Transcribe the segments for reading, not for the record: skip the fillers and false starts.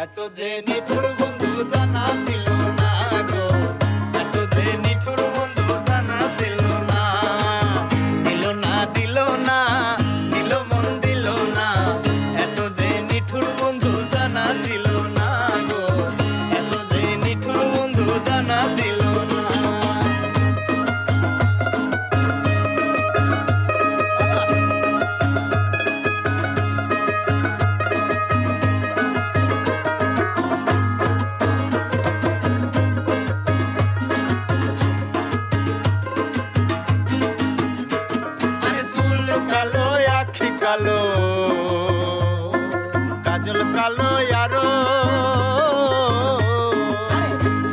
এত যে নিঠুর বন্ধু জানা ছিল না গো, এত যে নিঠুর বন্ধু জানা ছিল না। দিল না দিল না দিল মন দিল না, এত যে নিঠুর বন্ধু জানা ছিল না গো, এত যে নিঠুর বন্ধু জানা ছিল না। কালো আখি কালো, কাজল কালো আরো,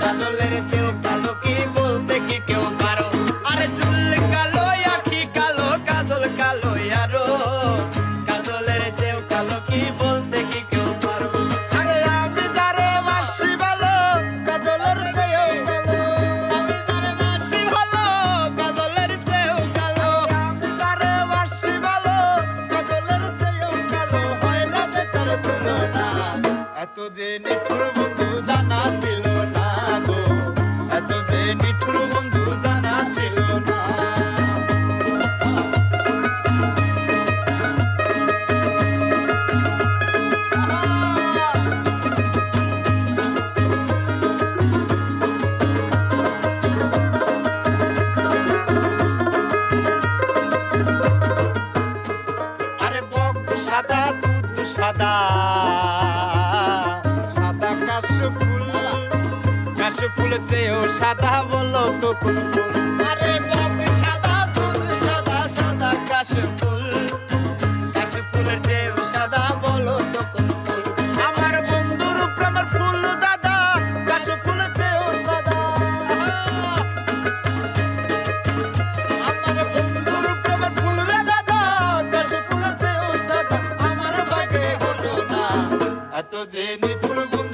কাজলের চেয়েও কালো কি বলতে কি কেউ পারো। আরে চুল কালো আখি কালো, কাজল কালো আরো, কাজলের চেয়েও কালো কি বলতে কি কেউ পারো। আরে আমি যারে বাসি ভালো, কাজলের চেয়েও কালো, আমি যারে বাসি ভালো, কাজলের চেয়েও কালো, আমি যারে বাসি ভালো, কাজলের চেয়েও কালো, হয় না যে তার তুলনা। এত যে নিঠুর বন্ধু জানা ছিল না গো, এত যে নিঠুর বন্ধু জানা ছিল না। আরে বক সাদা দুধ সাদা, সাদা কাশ ফুল, কাশ ফুল চেয়েও সাদা বলো তো কোন ফুল। আরে বক সাদা দুধ সাদা, সাদা কাশ ফুল, কাশ ফুলের চেয়েও সাদা বলো তো কোন ফুল। আমার বন্ধুর প্রেমের ফুল দাদা, কাশ ফুল চেয়েও সাদা, আমার বন্ধুর প্রেমের ফুল রে দাদা, কাশ ফুল চেয়েও সাদা, আমার ভাগে হলো না। এত যে নিঠুর বন্ধু